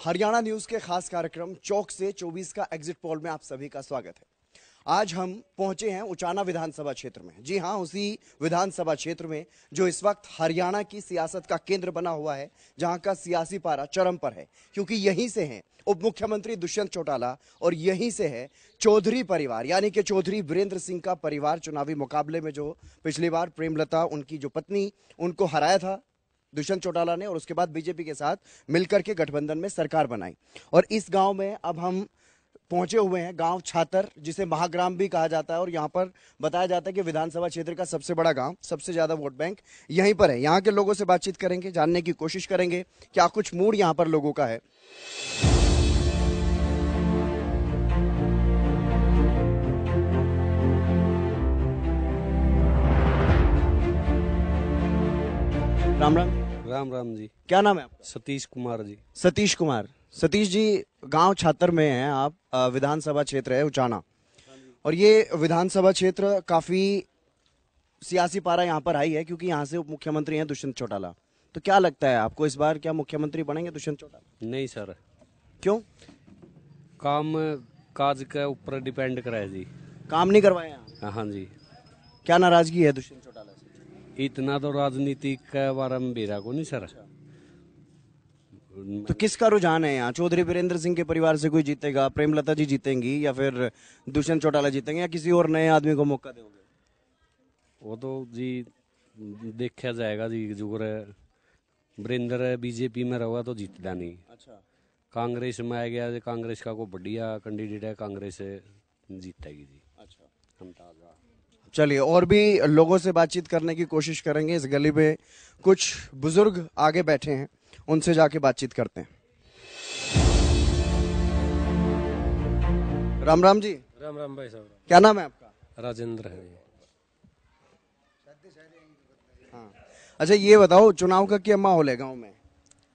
Haryana news के खास कार्यक्रम चौक से 24 का एग्जिट पोल में आप सभी का स्वागत है। आज हम पहुंचे हैं उचाना विधानसभा क्षेत्र में। जी हां, उसी विधानसभा क्षेत्र में जो इस वक्त हरियाणा की सियासत का केंद्र बना हुआ है, जहां का सियासी पारा चरम पर है, क्योंकि यहीं से हैं उप मुख्यमंत्री दुष्यंत चौटाला और यहीं से है चौधरी परिवार, यानी कि चौधरी वीरेंद्र सिंह का परिवार। चुनावी मुकाबले में जो पिछली बार प्रेमलता, उनकी जो पत्नी, उनको हराया था दुष्यंत चौटाला ने, और उसके बाद बीजेपी के साथ मिलकर के गठबंधन में सरकार बनाई। और इस गांव में अब हम पहुंचे हुए हैं, गांव छातर, जिसे महाग्राम भी कहा जाता है, और यहां पर बताया जाता है कि विधानसभा क्षेत्र का सबसे बड़ा गांव, सबसे ज्यादा वोट बैंक यहीं पर है। यहां के लोगों से बातचीत करेंगे, जानने की कोशिश करेंगे क्या कुछ मूड यहां पर लोगों का है। राम राम। राम राम जी। क्या नाम है आपका? सतीश कुमार जी। सतीश कुमार। सतीश जी, गांव छातर में हैं आप, विधानसभा क्षेत्र है उचाना, और ये विधानसभा क्षेत्र काफी सियासी पारा यहाँ पर आई है, क्योंकि यहाँ से उप मुख्यमंत्री हैं दुष्यंत चौटाला। तो क्या लगता है आपको, इस बार क्या मुख्यमंत्री बनेंगे दुष्यंत चौटाला? नहीं सर, क्यों? काम काज के ऊपर डिपेंड करे जी। काम नहीं करवाए यहाँ? हाँ जी। क्या नाराजगी है दुष्यंत चौटाला से? इतना तो राजनीति के बारे में बेरा को नहीं सर। तो किसका रुझान है यहाँ? चौधरी वीरेंद्र सिंह के परिवार से कोई जीतेगा, प्रेमलता जी जीतेंगी, या फिर दुष्यंत चौटाला जीतेंगे, या किसी और नए आदमी को मौका दोगे? वो तो जी देखा जाएगा जी। जो वीरेंद्र बीजेपी में रहा तो जीतता नहीं। अच्छा। कांग्रेस में आ गया, कांग्रेस का कोई बढ़िया कैंडिडेट है, कांग्रेस जीतेगी जी। अच्छा। हम ताजा। चलिए, और भी लोगों से बातचीत करने की कोशिश करेंगे। इस गली में कुछ बुजुर्ग आगे बैठे हैं, उनसे जाके बातचीत करते हैं। राम राम जी। राम राम भाई साहब। क्या नाम है आपका? राजेंद्र है। हाँ, अच्छा ये बताओ, चुनाव का क्या माहौल है गांव में?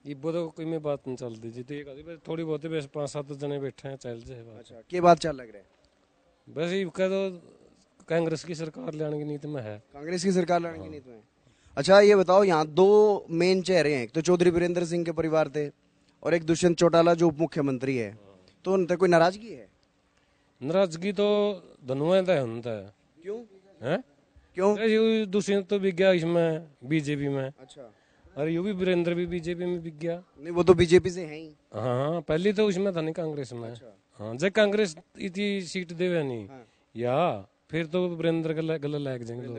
ये तो कोई में बात नहीं चलती जी। तो ये कहती बस थोड़ी बहुत बस 5-7 जने बैठे हैं, चल जाए बात। अच्छा, क्या बात चल लग रहा है? बस ये कह दो कांग्रेस की सरकार लाने की नीति में है। कांग्रेस की सरकार लाने की नीति में। अच्छा ये बताओ, यहाँ दो मेन चेहरे हैं, एक तो चौधरी वीरेंद्र सिंह के परिवार थे, और एक दुष्यंत चौटाला जो उप मुख्यमंत्री है। तो उन तक कोई नाराजगी है? नाराजगी तो धनुआ है उनता है। क्यों? हैं? क्यों? ये दुष्यंत तो बिक गया इसमें बीजेपी में। अच्छा। और ये भी वीरेंद्र भी बीजेपी में बिक गया। नहीं, वो तो बीजेपी से है ही। हाँ, पहले तो उसमें था नहीं, कांग्रेस में। हाँ, जब कांग्रेस इतनी सीट देवे नहीं या फिर तो वीरेंद्र गले लग जाएंगे लोग।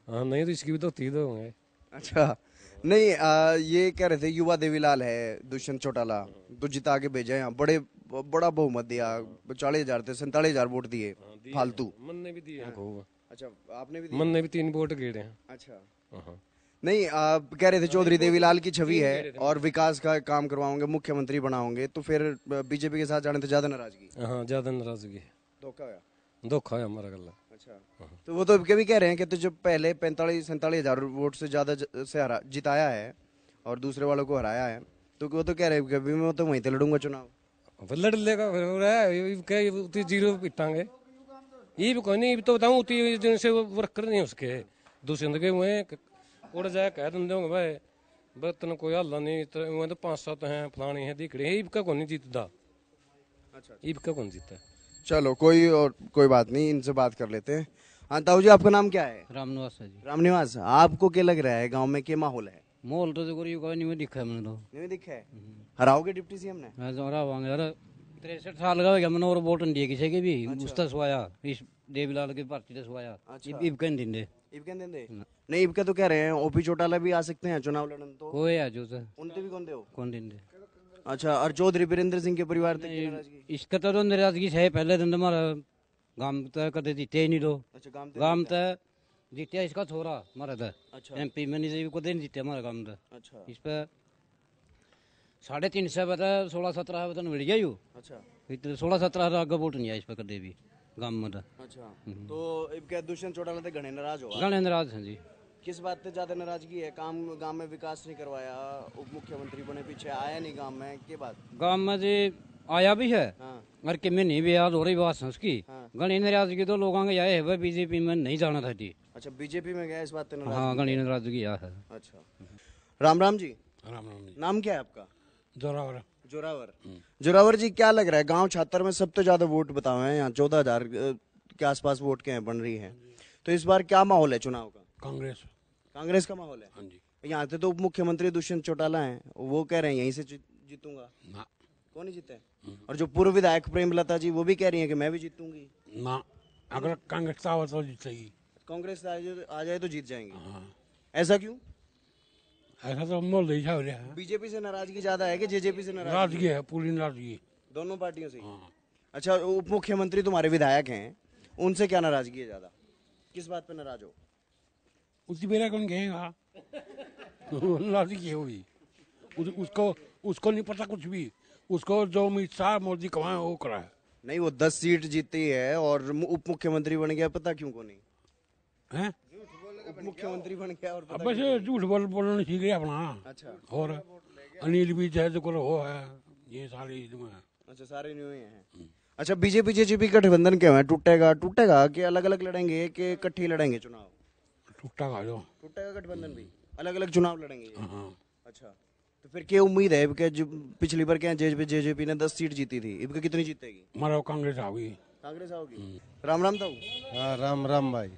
हाँ, नहीं तो इसकी भी तो 30 होंगे। अच्छा, नहीं ये कह रहे थे युवा देवीलाल है दुष्यंत चौटाला, तो जिता के भेजा यहाँ, बड़ा बहुमत दिया, 40,000 थे, 47,000 वोट दिए फालतू। मन ने भी दिए हैं खूब। अच्छा, आपने भी दिए? मन ने भी 3 वोट गिरे हैं। अच्छा। नहीं, कह रहे थे चौधरी देवीलाल की छवि है और विकास का काम करवाओगे, मुख्यमंत्री बनाओगे, तो फिर बीजेपी के साथ जाने तो ज्यादा नाराजगी? हाँ, ज्यादा नाराजगी है। धोखा है हमारा गला। अच्छा, तो वो तो कभी कह रहे हैं कि तो जब पहले 45-47,000 वोट से ज्यादा जिताया है और दूसरे वालों को हराया है, तो वो तो कह रहे हैं कभी मैं तो वहीं से लड़ूंगा चुनाव। लड़ लेगा फिर जीरो पिटांगे। ये भी कोई नहीं, तो बताऊँ उतनी दिन से वर्कर नहीं उसके दुष्यंत के हुए उड़ जाए कह देंगे भाई बर्तन कोई हल्ला नहीं, तो 5-7 हैं फलानी है दिखड़े, ईब का कौन नहीं जीतता। अच्छा, ईब का कौन जीता? चलो कोई बात नहीं, इनसे बात कर लेते हैं। हाँ ताऊ जी, आपका नाम क्या है? रामनिवास है जी। रामनिवास, आपको क्या लग रहा है गांव में क्या माहौल है? माहौल तो देखो कोई नहीं दिखा है मैंने तो। नहीं दिखा है? हराओगे डिप्टी सीएम ने? यार 63 साल का हो गया मैंने, और वोट नहीं दिए किसी के भी। उसका सुवाया इस देवीलाल की पार्टी ने सुवाया। इब कहीं दिन दे नहीं, इब के तो कह रहे हैं ओपी चौटाला भी आ सकते हैं चुनाव लड़ने, तो कोई आ जो उनते भी कौन दे हो? कौन दिन दे। अच्छा, और चौधरी वीरेंद्र सिंह के परिवार तक की नाराजगी? इसका तो नाराजगी है पहले दिन हमारा गांव तक कदे जीते ही नहीं दो। अच्छा, गांव तक जीतिया इसका छोरा हमारा था। अच्छा। MP में नहीं को नहीं जीते हमारा गांव था। अच्छा। इस पे 350 बता 16-17 बता मिल गया यू। अच्छा, 16-17 आगे वोट नहीं आया इस पे कदे भी गांव में। अच्छा, तो इब क्या दुष्यंत चौटाला ते घणे नाराज हो? गणे नाराज हैं जी। किस बात पे ज्यादा नाराजगी है? काम गांव में विकास नहीं करवाया, उप मुख्यमंत्री बने पीछे आया नहीं गांव में, क्या बात? गांव में जी आया भी है। हाँ। और कि में नहीं भी याद हो रही बात है उसकी। हाँ। गणी नाराजगी तो लोगों के आए है बीजेपी में नहीं जाना था जी। अच्छा, बीजेपी में गया इस बात पे नाराज? हाँ, गणी नाराजगी आ है। अच्छा, राम राम जी। राम राम जी। नाम क्या है आपका? जोरावर। जोरावर। जोरावर जी, क्या लग रहा है गांव छात्र में सबसे ज्यादा वोट बताओ हैं यहाँ 14,000 के आसपास वोट के हैं बन रही है, तो इस बार क्या माहौल है चुनाव का? कांग्रेस का माहौल है। हाँ जी। यहाँ से तो उप मुख्यमंत्री दुष्यंत चौटाला हैं, वो कह रहे हैं यहीं से जीतूंगा। ना कौन नहीं जीते? और जो पूर्व विधायक प्रेमलता जी वो भी कह रही हैं कि मैं भी जीतूंगी। ना, अगर कांग्रेस आवा तो जीतेगी। कांग्रेस आ जाए तो जीत जाएंगे। हाँ, ऐसा क्यों? ऐसा तो मोल देखा हो रहा है। बीजेपी से नाराजगी ज्यादा है कि जेजेपी से नाराजगी? नाराजगी है, पूरी नाराजगी। दोनों पार्टियों से ही? हाँ। अच्छा, उप मुख्यमंत्री तुम्हारे विधायक हैं, उनसे क्या नाराजगी है ज्यादा? किस बात पे नाराज हो? उसी बेरा कौन कहेगा? नाराजगी होगी उसको नहीं पता कुछ भी। उसको जो अमित शाह मोदी कमाए वो कराए। नहीं, वो 10 सीट जीती है और उप मुख्यमंत्री बन गया, पता क्यों को नहीं? हैं? उप मुख्यमंत्री बन गया और अब पता बस झूठ बोलना सीख गया अपना। अच्छा। और अनिल भी है जो वो है, ये सारे इसमें है। अच्छा, सारे न्यू हैं। अच्छा, बीजेपी जेजेपी गठबंधन क्या है, टूटेगा कि अलग अलग लड़ेंगे कि इकट्ठे लड़ेंगे चुनाव? टूटेगा गठबंधन भी, अलग अलग चुनाव लड़ेंगे ये? हाँ। अच्छा, तो फिर क्या उम्मीद है कि जो पिछली बार क्या जेजेपी ने 10 सीट जीती थी, इनका कितनी जीतेगी? हमारा कांग्रेस आओगी। कांग्रेस आओगी। राम राम ताऊ। हाँ, राम राम भाई।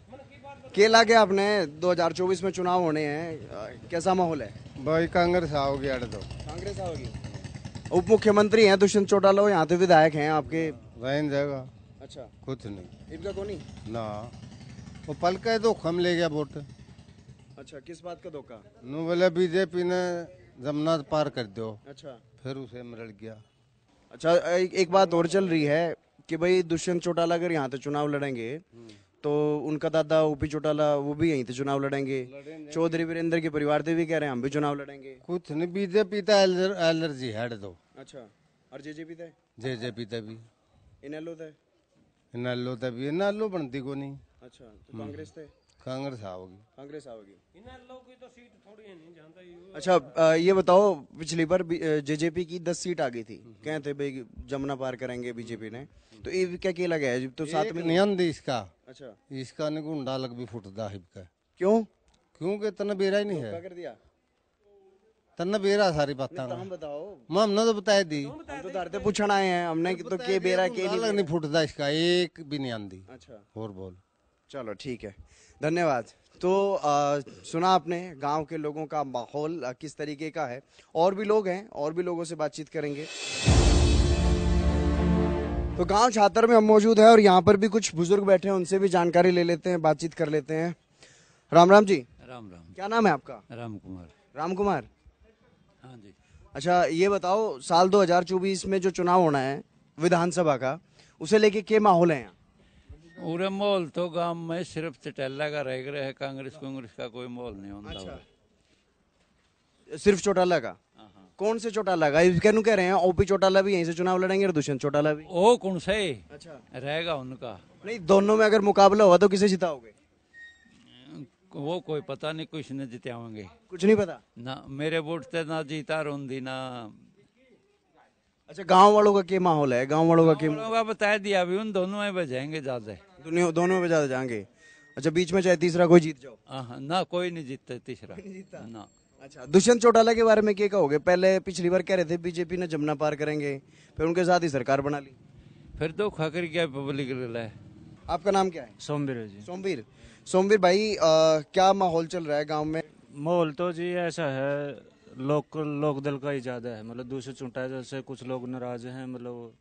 केला के आपने 2024 में चुनाव होने हैं, कैसा माहौल है? भाई कांग्रेस आओगी अड़ दो। कांग्रेस आओगी। उप मुख्यमंत्री हैं दुष्यंत चौटाला, यहाँ पे विधायक हैं आपके। रहन जाएगा। अच्छा, कुछ नहीं इनका कौन नहीं? ना, वो पल के तो खम ले गया वोट। अच्छा, किस बात का धोखा? नु बोले बीजेपी ने जमुना पार कर दो, अच्छा। फिर उसे मरड़ गया। अच्छा, एक बात और चल रही है कि भाई दुष्यंत चौटाला अगर यहाँ पे चुनाव लड़ेंगे तो उनका दादा ओपी चौटाला वो भी यहीं पे चुनाव लड़ेंगे। चौधरी वीरेंद्र के परिवार से भी कह रहे हैं हम भी चुनाव लड़ेंगे। कुछ नहीं, बीजेपी तो एलर्जी है अड़ दो। अच्छा, और जेजेपी थे? जेजेपी तभी इनेलो थे? इनालो तभी इनालो बनती को नहीं। अच्छा, तो कांग्रेस थे? कांग्रेस आओगी। कांग्रेस आओगी। अच्छा, ये बताओ, पिछली बार जेजेपी की 10 सीट आ गई थी, कहते भाई जमुना पार करेंगे बीजेपी ने, तो ये क्या केला गया है तो साथ में नहीं आंदी इसका। अच्छा, इसका नहीं गुंडा लग भी फुटदा है इसका। क्यों? क्योंकि तना बेरा ही नहीं क्या है, कर दिया? तना बेरा सारी बातें हम बताओ, हमने तो बता दी। हम तो धरते पूछना आए हैं हमने तो के बेरा के अलग नहीं फुटदा इसका, एक भी नहीं आंदी। अच्छा, और बोल। चलो ठीक है, धन्यवाद। तो सुना आपने गांव के लोगों का माहौल किस तरीके का है। और भी लोग हैं, और भी लोगों से बातचीत करेंगे। तो गांव छात्र में हम मौजूद है और यहाँ पर भी कुछ बुजुर्ग बैठे हैं, उनसे भी जानकारी ले लेते हैं, बातचीत कर लेते हैं। राम राम जी। राम राम। क्या नाम है आपका? राम कुमार। राम कुमार। हाँ जी। अच्छा, ये बताओ, साल 2024 में जो चुनाव होना है विधानसभा का, उसे लेके क्या माहौल है यहाँ? पूरे माहौल तो गांव में सिर्फ चटेला का रह गया है, कांग्रेस का कोई माहौल नहीं होता। अच्छा, सिर्फ चौटाला का? कौन से चौटाला का? कहनु कह रहे हैं ओपी चौटाला भी यहीं से चुनाव लड़ेंगे और दुष्यंत चौटाला भी। ओ कौन से अच्छा, रहेगा उनका? नहीं, दोनों में अगर मुकाबला हुआ तो किसे जिताओगे? वो कोई पता नहीं, कुछ न जिताओगे। कुछ नहीं पता ना, मेरे वोट से ना जीता रोंदी ना। अच्छा, गांव वालों का क्या माहौल है? गांव वालों का क्या? लोगों का बता दिया अभी, उन दोनों में बजाएंगे ज्यादा। दोनों में ज्यादा जाएंगे। अच्छा, बीच में चाहे तीसरा कोई जीत जाओ? ना, कोई नहीं जीतता तीसरा ना। अच्छा, दुष्यंत चौटाला के बारे में क्या कहोगे? पहले पिछली बार कह रहे थे बीजेपी ने जमुना पार करेंगे, फिर उनके साथ ही सरकार बना ली। फिर तो खकर क्या पब्लिक है। आपका नाम क्या है? सोमवीर जी। सोमवीर। सोमवीर भाई, क्या माहौल चल रहा है गांव में? माहौल तो जी ऐसा है, लोक दल का ही ज्यादा है, मतलब दूसरे चुनटा जैसे कुछ लोग नाराज हैं, मतलब।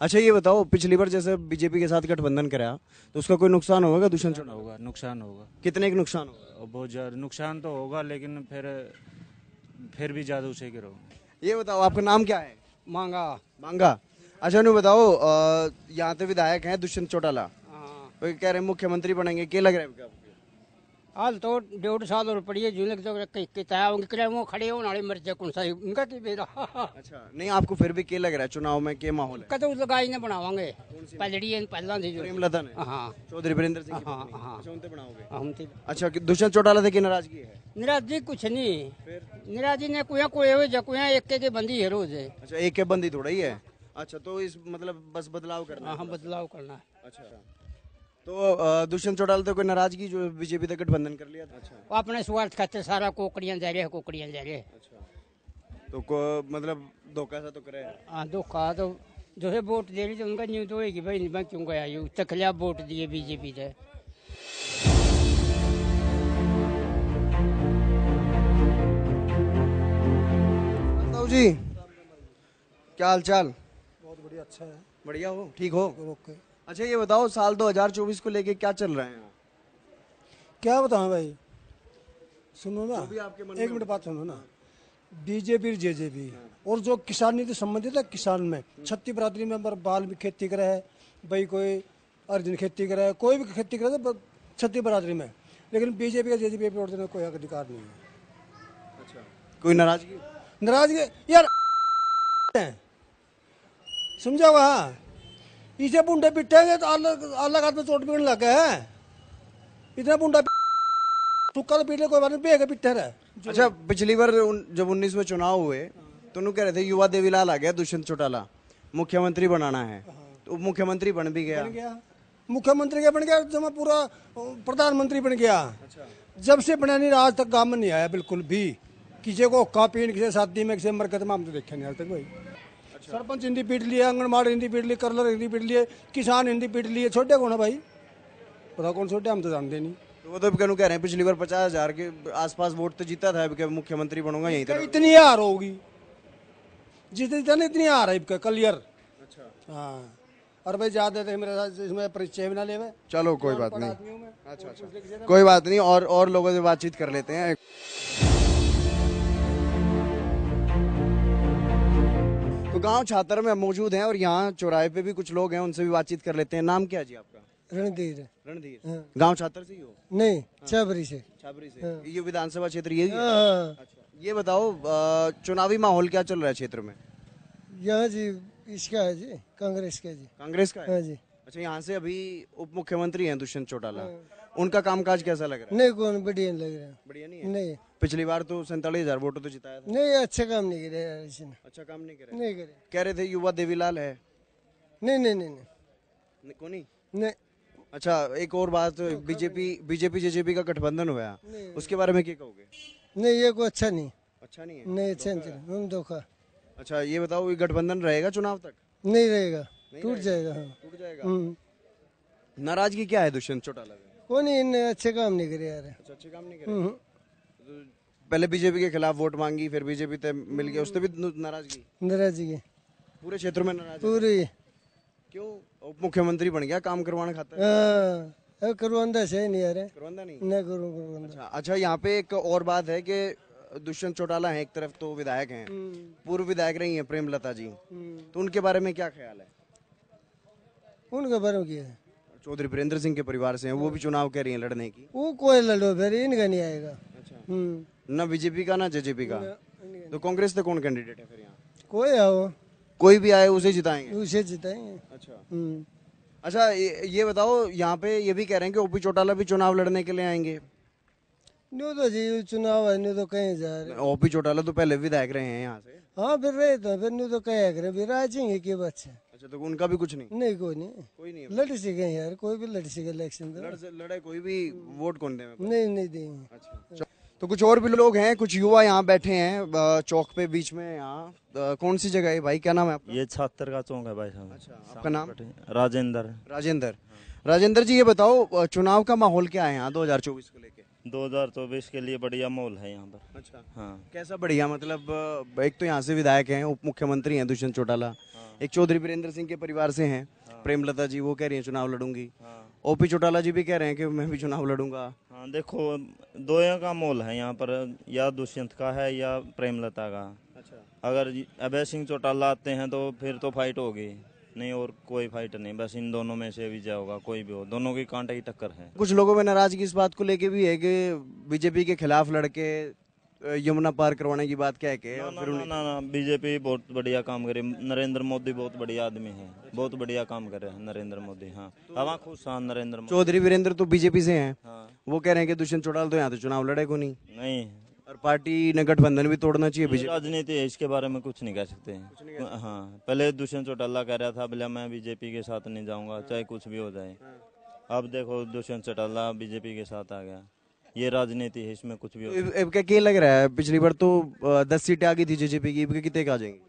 अच्छा, ये बताओ, पिछली बार जैसे बीजेपी के साथ गठबंधन कराया तो उसका कोई नुकसान होगा दुष्यंत चौटाला? होगा, नुकसान होगा। कितने का नुकसान होगा? और बहुत ज्यादा नुकसान तो होगा, लेकिन फिर भी ज्यादा उसे गिरो। ये बताओ, आपका नाम क्या है? मांगा। मांगा। अच्छा, नहीं बताओ, यहाँ पे विधायक हैं दुष्यंत चौटाला, वो कह रहे हैं मुख्यमंत्री बनेंगे, क्या लग रहा है आपको? हाल तो 1.5 साल और पड़ी है, जून वो खड़े हो नाले मर जाए कौन सा उनका की बेरा। अच्छा, नहीं, आपको फिर भी क्या लग रहा है चुनाव में क्या माहौल है? कदम लगाई ने बनावांगे पलड़ी पहला थी जो प्रेमलता ने? हाँ, चौधरी वीरेंद्र सिंह की हाँ, पत्नी। हाँ। अच्छा, उनसे बनाओगे? हम थी। अच्छा, दुष्यंत चौटाला से की नाराजगी है? निराजी कुछ नहीं, निराजी ने कुया कोए हुए जकुया एक के बंदी है रोज है। अच्छा, एक के बंदी थोड़ा ही है। अच्छा, तो इस मतलब बस बदलाव करना है? हाँ, बदलाव करना है। अच्छा, तो दुष्यंत चौटाला तो कोई नाराजगी जो बीजेपी तक गठबंधन कर लिया था? अच्छा, वो अपने स्वार्थ खातिर सारा कोकड़ियां जा रहे हैं, कोकड़ियां जा रहे हैं। अच्छा, तो मतलब धोखा सा तो करे हैं। हाँ धोखा तो जो है वोट दे रही तो उनका न्यूज तो कि भाई मैं क्यों गया यूं तखलिया वोट दिए बीजेपी से। ताऊ जी क्या हाल चाल? बहुत बढ़िया, अच्छा है। बढ़िया हो, ठीक हो? ओके। अच्छा ये बताओ साल 2024 को लेके क्या चल रहा है यहाँ? क्या बताऊं भाई, सुनो ना, भी आपके मन एक में मिनट बात सुनो ना। बीजेपी जेजेपी और जो किसान नीति संबंधित है, किसान में छत्ती बरादरी में बाल भी खेती करे है भाई, कोई अर्जुन खेती करे है, कोई भी खेती करे तो छत्ती बरादरी में, लेकिन बीजेपी का जेजेपी वोट देने का कोई अधिकार नहीं है। अच्छा कोई नाराजगी? नाराजगी यार समझा वहाँ इसे बुंडे पिटेंगे तो अलग हाथ में चोट पीने लग गए हैं। इतना बुंडा तुक्का तो पीट ले, कोई बात नहीं, बेग पिटे रहे। अच्छा पिछली बार जब 19 में चुनाव हुए तो उन्होंने कह रहे थे युवा देवीलाल आ गया दुष्यंत चौटाला, मुख्यमंत्री बनाना है, तो उप मुख्यमंत्री बन भी गया। बन गया मुख्यमंत्री क्या बन गया, जब मैं पूरा प्रधानमंत्री बन गया। जब से बना नहीं आज तक गांव में नहीं आया बिल्कुल भी, किसी को हुक्का पीन, किसी शादी में, किसी मरकत में हम तो देखे नहीं आज तक भाई। सरपंच हिंदी पीट लिए, आंगनबाड़ी हिंदी पीट ली, करलर हिंदी पीट लिए, किसान हिंदी पीट लिए, छोटे कौन है भाई, पता कौन छोटे, हम तो जानते नहीं। तो वो तो कह रहे हैं पिछली बार 50,000 के आसपास वोट तो जीता था, अब मुख्यमंत्री बनूंगा यहीं तरह। इतनी हार होगी जितनी इतनी हार है क्लियर। अच्छा हाँ और भाई ज्यादा थे मेरे साथ, इसमें परिचय भी ना ले। चलो कोई बात नहीं। अच्छा अच्छा कोई बात नहीं, और लोगों से बातचीत कर लेते हैं। तो गांव छातर में हम मौजूद हैं और यहाँ चौराहे पे भी कुछ लोग हैं, उनसे भी बातचीत कर लेते हैं। नाम क्या है जी आपका? रणधीर। रणधीर। गांव छातर से ही हो? नहीं, छाबरी से। छाबरी से। ये विधानसभा क्षेत्र यही है? हाँ। अच्छा ये बताओ चुनावी माहौल क्या चल रहा है क्षेत्र में? यहाँ जी इसका है जी, कांग्रेस का जी। कांग्रेस का है? हाँ जी। अच्छा यहाँ से अभी उप मुख्यमंत्री हैं दुष्यंत चौटाला, उनका कामकाज कैसा लग रहा है? नहीं कौन बढ़िया नहीं लग रहा। बढ़िया नहीं है? नहीं पिछली बार तो 47,000 वोटों तो जिताया था। नहीं, अच्छा काम नहीं करे यार इसने। अच्छा काम नहीं करे? नहीं करे। कह रहे थे युवा देवीलाल है। नहीं नहीं नहीं नहीं कौन नहीं? नहीं। अच्छा एक और बात, बीजेपी जेजेपी का गठबंधन हुआ, उसके बारे में क्या कहोगे? नहीं ये कोई अच्छा नहीं। अच्छा नहीं है? नहीं अच्छा नहीं, हम धोखा। अच्छा ये बताओ ये गठबंधन रहेगा चुनाव तक? नहीं रहेगा, टूट जाएगा। हाँ टूट जाएगा। नाराजगी क्या है दुष्यंत चौटाला में? कौन नहीं, इनने अच्छे काम नहीं करे यार। अच्छा अच्छे काम नहीं करे? तो पहले बीजेपी के खिलाफ वोट मांगी, फिर बीजेपी तक मिल गया, उससे भी नाराजगी? नाराजगी पूरे क्षेत्र में नाराजगी? पूरी। क्यों? उप मुख्यमंत्री बन गया, काम करवाने खाता है? हाँ करवांदा से नहीं यार। करवांदा नहीं? नहीं करवांदा। अच्छा यहाँ पे एक और बात है कि दुष्यंत चौटाला है, एक तरफ तो विधायक हैं, पूर्व विधायक रही हैं प्रेमलता जी, तो उनके बारे में क्या ख्याल है? उनके बारे में क्या है? चौधरी वीरेंद्र सिंह के परिवार से हैं, वो भी चुनाव कह रही हैं लड़ने की। वो कोई लड़ो फिर, इनका नहीं आएगा। अच्छा ना बीजेपी का ना जेजेपी का, तो कांग्रेस से कौन कैंडिडेट है फिर यहाँ? कोई आओ, कोई भी आए उसे जिताएंगे? उसे जिताएंगे। अच्छा अच्छा ये बताओ यहाँ पे ये भी कह रहे हैं कि ओपी चौटाला भी चुनाव लड़ने के लिए आएंगे। न्यू तो जी चुनाव है, न्यू तो कहीं जा रहे। ओपी चौटाला तो पहले विधायक रहे हैं यहाँ से। हाँ फिर रहे तो फिर न्यू तो कहीं करे, फिर आ जाएंगे के बच्चे। अच्छा तो उनका भी कुछ नहीं? नहीं कोई नहीं, कोई नहीं लड़ सके यार, कोई भी लड़ सके इलेक्शन लड़े कोई भी, वोट कौन देगा? नहीं नहीं देंगे। अच्छा तो कुछ और भी लोग हैं, कुछ युवा यहाँ बैठे हैं चौक पे बीच में। यहाँ कौन सी जगह है भाई, क्या नाम है आपका? ये छात्र का चौक है भाई साहब। अच्छा आपका नाम? राजेंद्र। राजेंद्र जी ये बताओ चुनाव का माहौल क्या है यहाँ 2024 को लेके? 2024 के लिए बढ़िया माहौल है यहाँ पर। अच्छा हाँ कैसा बढ़िया? मतलब एक तो यहाँ से विधायक हैं, उप मुख्यमंत्री हैं दुष्यंत चौटाला, एक चौधरी वीरेंद्र सिंह के परिवार से हैं प्रेमलता जी, वो कह रही हैं चुनाव लड़ूंगी, ओपी चौटाला जी भी कह रहे हैं कि मैं भी चुनाव लड़ूंगा। हाँ देखो दोनों का माहौल है यहाँ पर, या दुष्यंत का है या प्रेमलता का। अच्छा अगर अभय सिंह चौटाला आते हैं तो फिर तो फाइट होगी, नहीं और कोई फाइट नहीं, बस इन दोनों में से विजय होगा, कोई भी हो, दोनों की कांटे की टक्कर है। कुछ लोगों में नाराजगी इस बात को लेके भी है कि बीजेपी के खिलाफ लड़के यमुना पार करवाने की बात क्या है कि ना बीजेपी बहुत बढ़िया काम करे, नरेंद्र मोदी बहुत बढ़िया आदमी है, बहुत बढ़िया काम कर रहे हैं नरेंद्र मोदी। हाँ हवा खुश हाँ नरेंद्र मोदी। चौधरी वीरेंद्र तो बीजेपी से हैं, हाँ वो कह रहे हैं कि दुष्यंत चौटाला तो यहाँ तो चुनाव लड़े को नहीं, और पार्टी ने गठबंधन भी तोड़ना चाहिए। बीजेपी राजनीति है, इसके बारे में कुछ नहीं कह सकते हैं। हाँ पहले दुष्यंत चौटाला कह रहा था बोला मैं बीजेपी के साथ नहीं जाऊंगा चाहे कुछ भी हो जाए, अब देखो दुष्यंत चौटाला बीजेपी के साथ आ गया, ये राजनीति है, इसमें कुछ भी हो। क्या लग रहा है? पिछली बार तो 10 सीटें आ गई थी जेजेपी की, कितने का आ जाएंगी?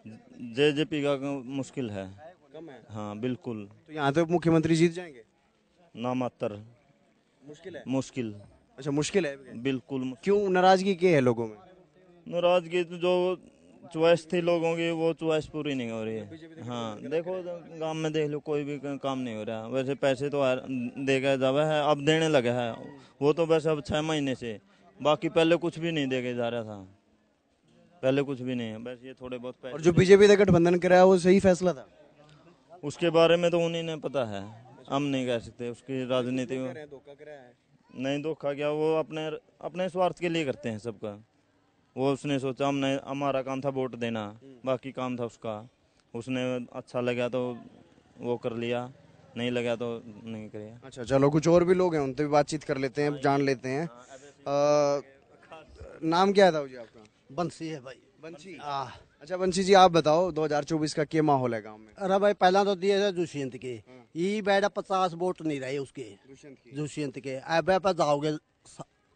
जेजेपी का मुश्किल है। कम है। हाँ बिल्कुल, तो यहाँ तो मुख्यमंत्री जीत जाएंगे। नामात्र मुश्किल है। मुश्किल, अच्छा मुश्किल है। बिल्कुल। क्यों नाराजगी क्या है लोगों में? नाराजगी तो जो चॉइस थी लोगों की वो चॉइस पूरी नहीं हो रही है। हाँ देखो गांव में देख लो कोई भी काम नहीं हो रहा। वैसे पैसे तो देगा जावा है, अब देने लगा है वो तो बस अब 6 महीने से, बाकी पहले कुछ भी नहीं देके जा रहा था, पहले कुछ भी नहीं है, बस ये थोड़े बहुत पैसे। और जो बीजेपी ने गठबंधन कराया वो सही फैसला था? उसके बारे में तो उन्हीं ने पता है, हम नहीं कह सकते उसकी राजनीति। नहीं धोखा क्या, वो अपने अपने स्वार्थ के लिए करते हैं सबका। वो उसने सोचा हमने हमारा काम था वोट देना, बाकी काम था उसका, उसने अच्छा लगा तो वो कर लिया, नहीं लगा तो नहीं किया। अच्छा चलो, कुछ और भी लोग हैं उनसे भी बातचीत कर लेते हैं, जान लेते हैं। नाम क्या था जी आपका? बंसी है भाई। बंसी। अच्छा बंसी जी, आप बताओ 2024 का क्या माहौल है गांव में? अरे भाई पहला तो दिए थे दुष्यंत के, ये बेटा 50 वोट नहीं रहे उसके, दुष्यंत के। अब पे जाओगे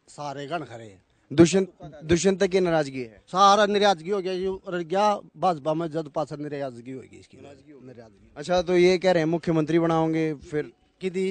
सारे गण खड़े। दुष्यंत की नाराजगी है, सारा नाराजगी हो गया, जो रह गया भाजपा में जद पास नाराजगी होगी इसकी, नाराजगी। अच्छा तो ये कह रहे हैं मुख्यमंत्री बनाओगे फिर? किदी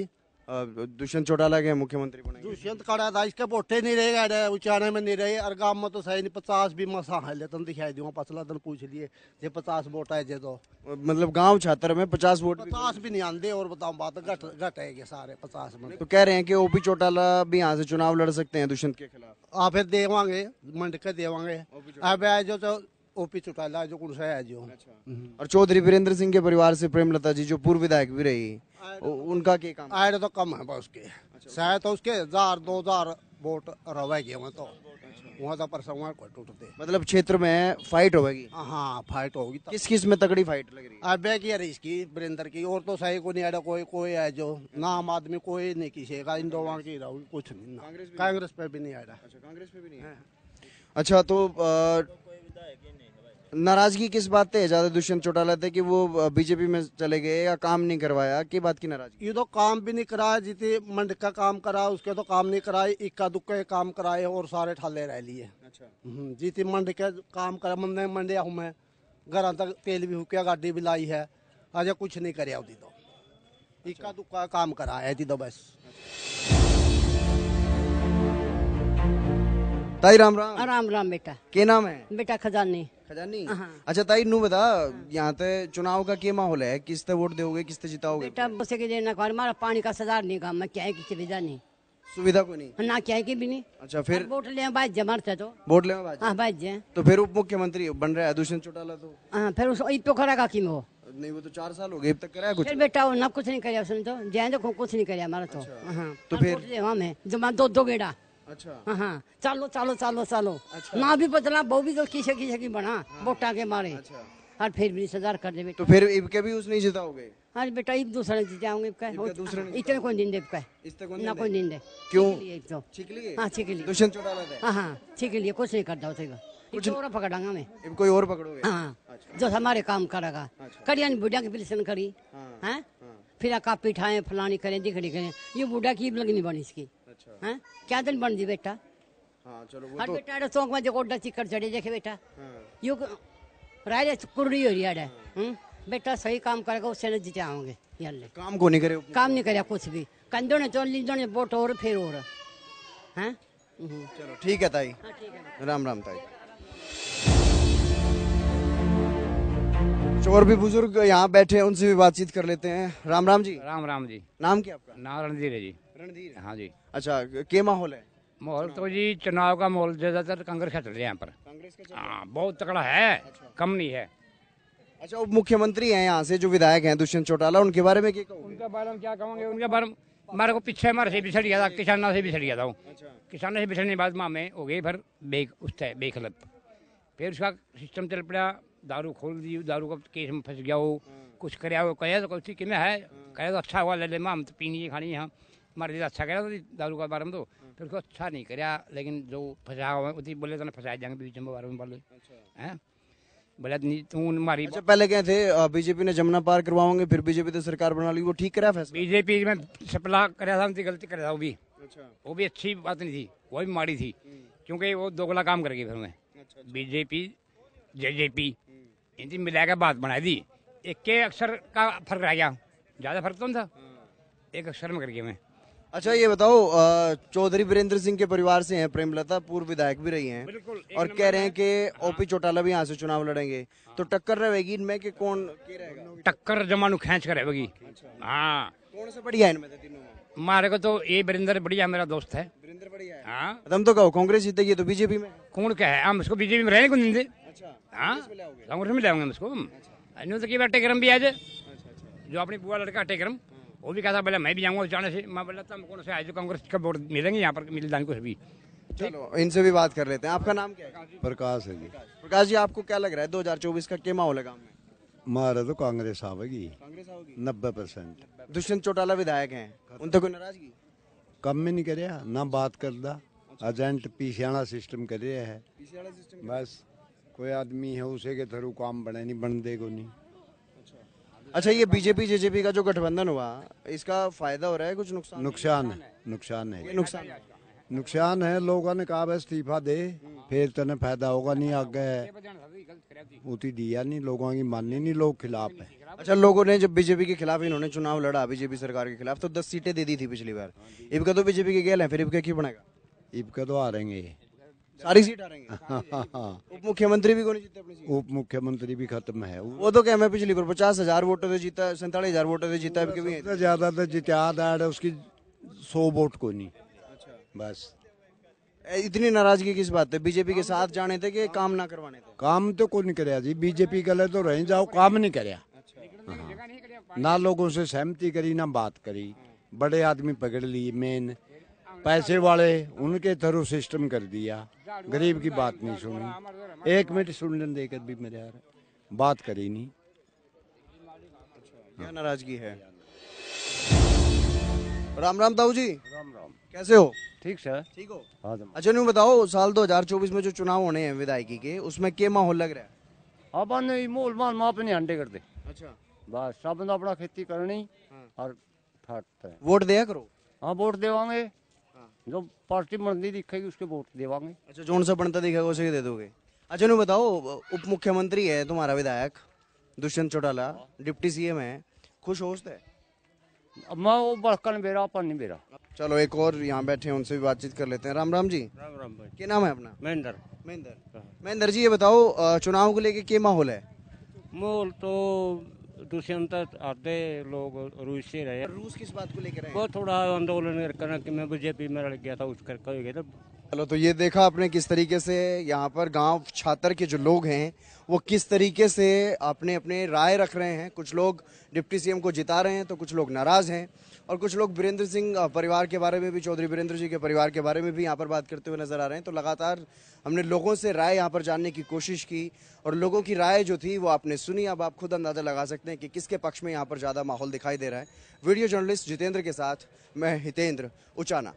दुष्यंत चौटाला के मुख्यमंत्री बनाएंगे? दुष्यंत खड़ा था, इसके वोटे नहीं रहे, उचाने में नहीं रहे, और गाँव में तो सही नहीं 50 भी मसा है लेते दिखाई दूंगा, पसला तन पूछ लिए जे 50 वोट आए जे तो मतलब गांव छात्र में 50 वोट 50 भी नहीं आते। और बताओ बात घट है सारे 50 में। तो कह रहे हैं कि ओपी चौटाला भी यहाँ से चुनाव लड़ सकते हैं दुष्यंत के खिलाफ। फिर देवांगे मंड के देवांगे। अब आए जो तो ओपी चौटाला जो कुछ है जो। और चौधरी वीरेंद्र सिंह के परिवार से प्रेमलता जी जो पूर्व विधायक भी रही, उनका क्या काम? आए तो कम है बस के, शायद तो उसके 1000-2000 वोट रवेगे वहाँ तो, वहाँ तो परसों वहाँ को टूटते। मतलब क्षेत्र में फाइट होगी? हाँ फाइट होगी। किस किस में तगड़ी फाइट लग रही है? अब की है इसकी वीरेंद्र की, और तो सही को नहीं आया कोई है जो नाम आदमी कोई नहीं किसी का, इन दोनों की रहोगी कुछ नहीं। कांग्रेस पे भी नहीं आया। अच्छा कांग्रेस पे भी नहीं है। अच्छा तो नाराजगी किस बात पे है ज्यादा दुष्यंत चौटाला थे कि वो बीजेपी में चले गए या काम नहीं करवाया, की बात की नाराजगी? ये तो काम भी नहीं कराया, जितने मंड का काम करा उसके तो काम नहीं कराए, इक्का दुक्का काम कराए और सारे ठाले रह लिए। अच्छा जितने मंड के काम करा मंडे हूँ मैं, घर तक तेल भी हुक्या, गाड़ी भी लाई है, आज कुछ नहीं कराया उदी तो, इक्का दुक्का काम कराया थी तो बस। ताई राम राम। राम राम बेटा। के नाम है? बेटा खजानी। खजानी। अच्छा ताई नू बता, यहाँ पे चुनाव का क्या माहौल है, किसते वोट दोगे, किसते जिताओगे? बेटा बसे के देना कर, हमारा पानी का सजार नहीं काम में क्या है कि सुविधा नहीं, सुविधा को नहीं ना क्या है कि भी नहीं। अच्छा फिर वोट ले बाज जमरते तो वोट ले हाँ बाज जे, तो फिर उप मुख्यमंत्री बन रहा है दुष्यंत चौटाला तो। हाँ फिर उस तो करेगा कि वो नहीं, वो तो 4 साल हो गए अब तक कराया कुछ? फिर बेटा वो ना कुछ नहीं कराया उसने तो, जय देखो कुछ नहीं कराया हमारा तो। हाँ तो फिर हमें जमा दो गेड़ा। अच्छा हाँ चलो चलो चलो चलो, ना भी बदला वो भी तो किसे किसे की बना वोटा के मारे, और फिर भी सजार कर दे। तो फिर इबके भी उसने जिताओगे? हाँ बेटा इब दूसरे जिताओगे, इतने कोई दिन दे ना कोई दिन दे। क्यों? छिकली? हाँ छिकली दुष्यंत चौटाला थे? हाँ छिकली कुछ नहीं करता उसे, कुछ और पकड़ांगा मैं। कोई और पकड़ोगे? हाँ जो हमारे काम करेगा, करिया बुढ़िया की पिलसन करी है, फिर कापी ठाए फलानी करें दिखड़ी करें, ये बुढ़ा की लगनी बनी इसकी है, क्या दिन बन दी बेटा। चलो हर बेटा चौक में देखो चिक्कर चढ़े देखे बेटा, यू राय कुर्री हो रही है। बेटा सही काम करेगा उससे न जीते आओगे, काम को नहीं करे, काम नहीं करे कुछ भी, कंधों ने चोर लीजों ने वोट और फिर और हैं। चलो ठीक है ताई, राम राम ताई। और भी बुजुर्ग यहाँ बैठे हैं, उनसे भी बातचीत कर लेते हैं। राम राम जी। राम राम जी। नाम क्या आपका? नाम रणधीर है जी। रणधीर? हाँ जी। अच्छा क्या माहौल है? माहौल तो जी चुनाव का माहौल ज्यादातर कांग्रेस का चल रहा है यहाँ पर। कांग्रेस का? हाँ बहुत तगड़ा है, कम नहीं है। अच्छा उप मुख्यमंत्री हैं यहाँ से जो विधायक हैं दुष्यंत चौटाला, उनके बारे में क्या कहोगे? उनके बारे में क्या कहोगे, उनके बारे में हमारे को पीछे हमारे से बिछड़ गया था, किसानों से बिछड़ गया था। किसानों से बिछड़ने के बाद माँ में हो गई फिर बेखलब, फिर उसका सिस्टम चल पड़ा, दारू खोल दी, दारू का केस में फंस गया हो, कुछ कराया हो, कहे तो कुछ कि में है, कहे तो अच्छा हुआ ले ले माँ, हम तो पीनी है खानी है, हमारे लिए अच्छा करा दारू का बारे में, तो फिर उसको अच्छा नहीं कराया, लेकिन जो फंसा हुआ उसी बोले तो फंसाए जाएंगे बीच में बारे में बोले हैं बोले तू हमारी। अच्छा पहले कहे थे बीजेपी ने जमुना पार करवाओगे, फिर बीजेपी तो सरकार बना ली, वो ठीक करा फैसला? बीजेपी में सपला कराया था, उनकी गलती कराया था वो भी अच्छी बात नहीं थी, वो भी माड़ी थी, क्योंकि वो दोगला काम कर गई फिर में। बीजेपी जेजेपी इनकी मिला के बात बना दी, एक के अक्षर का फर्क रह गया, ज्यादा फर्क तो नहीं था, एक अक्षर में कर गया मैं। अच्छा ये बताओ, चौधरी वीरेंद्र सिंह के परिवार से हैं प्रेमलता, पूर्व विधायक भी रही हैं और कह रहे हैं कि ओपी चौटाला भी यहाँ से चुनाव लड़ेंगे, तो टक्कर रहेगी इनमें कि कौन की रहेगा? टक्कर जमानू खींच कर रहेगी। हाँ, कौन से बढ़िया है इनमें से तीनों में? हमारे को तो ये वीरेंद्र बढ़िया मेरा दोस्त है। वीरेंद्र बढ़िया है। हाँ, तुम तो कहो कांग्रेस जीतेगी तो बीजेपी में, कौन क्या है, हम उसको बीजेपी में रहने को नहीं देंगे। अच्छा, हाँ, कांग्रेस में लाएंगे उसको। अन्य तो की बात टेकरम भी आज, जो अपनी बुआ लड़का टेकरम, वो भी कहता बोला मैं भी जाऊंगा जाने से, मैं बोला तुम कौन से आज कांग्रेस का वोट मिलेंगे यहाँ पर मिलदान को भी। चलो इनसे भी बात कर लेते हैं। आपका नाम क्या है? प्रकाश है जी। प्रकाश जी, आपको क्या लग रहा है 2024 का क्या माहौल है गाँव में? हमारा तो कांग्रेस आवेगी कांग्रेस आओगी 90%। दुष्यंत चौटाला विधायक हैं, उन तो कोई नाराजगी? कम में नहीं करे ना बात करदा, एजेंट पीछे सिस्टम कर रहा है, बस कोई आदमी है उसे के थ्रू काम बने नहीं बन देगा नहीं। अच्छा ये बीजेपी जेजेपी का जो गठबंधन हुआ, इसका फायदा हो रहा है कुछ नुकसान? नुकसान है, नुकसान है, नुकसान नुकसान है। लोगों ने कहा बस इस्तीफा दे, फिर तेने फायदा होगा नहीं, आगे उती दिया नहीं, लोगों की माननी नहीं, लोग खिलाफ है। अच्छा, लोगों ने जब बीजेपी के खिलाफ इन्होंने चुनाव लड़ा बीजेपी सरकार के खिलाफ, तो 10 सीटें दे दी थी पिछली बार। इबका तो बीजेपी के गेल है, फिर इबका क्यों बनेगा? इबका तो हारेंगे, सारी सीट हारेंगे। उप मुख्यमंत्री भी कौन जीते अपनी सीट? उप मुख्यमंत्री भी खत्म है। वो तो क्या, मैं पिछली बार 50,000 वोटों से जीता, 47,000 वोटों से जीता, ज्यादा तो जिताद उसकी 100 वोट को नहीं। बस इतनी नाराजगी किस बात है? बीजेपी के साथ जाने थे कि काम ना करवाने थे? काम तो कोई नहीं कराया जी, बीजेपी गले तो रह जाओ, काम नहीं कराया। ना लोगों से सहमति करी ना बात करी, बड़े आदमी पकड़ लिए, मेन पैसे वाले उनके थ्रू सिस्टम कर दिया, गरीब की बात नहीं सुनी। 1 मिनट सुन देकर भी मेरे यार बात करी नहीं। क्या नाराजगी है? राम राम ताऊ जी। राम राम, कैसे हो? ठीक सर। ठीक हो? हाँ। अच्छा न्यू बताओ, साल 2024 में जो चुनाव होने हैं विधायकी के, उसमें क्या माहौल लग रहा है? अपन माहौल मान माँ अपने अंडे करते। अच्छा, बस सब ने अपना खेती करनी और फटता है। वोट दिया करो। हाँ, वोट देवांगे, जो पार्टी बनती दिखेगी उसके वोट देवांगे। अच्छा, जोन सा बनता दिखेगा उसे ही दे दोगे। अच्छा न्यू बताओ, उप मुख्यमंत्री है तुम्हारा विधायक दुष्यंत चौटाला, डिप्टी सीएम है, खुश हो उससे? मैं वो बड़कन बेरा अपन नहीं बेरा। चलो एक और यहाँ बैठे हैं, उनसे भी बातचीत कर लेते हैं। राम राम जी। राम राम भाई। क्या नाम है अपना? महेंद्र। महेंद्र जी, ये बताओ चुनाव को लेके क्या माहौल है? माहौल तो दुष्यंत आते लोग रूस से रहे। रूस किस बात को लेकर रहे हैं? वो थोड़ा आंदोलन करना कि मैं बीजेपी में लड़ गया था, उस कर चलो, तो ये देखा आपने किस तरीके से यहाँ पर गांव छात्र के जो लोग हैं वो किस तरीके से अपने अपने राय रख रहे हैं। कुछ लोग डिप्टी सीएम को जिता रहे हैं तो कुछ लोग नाराज हैं, और कुछ लोग वीरेंद्र सिंह परिवार के बारे में भी, चौधरी वीरेंद्र जी के परिवार के बारे में भी यहाँ पर बात करते हुए नजर आ रहे हैं। तो लगातार हमने लोगों से राय यहाँ पर जानने की कोशिश की और लोगों की राय जो थी वो आपने सुनी। अब आप खुद अंदाजा लगा सकते हैं कि किसके पक्ष में यहाँ पर ज़्यादा माहौल दिखाई दे रहा है। वीडियो जर्नलिस्ट जितेंद्र के साथ मैं हितेंद्र, उचाना।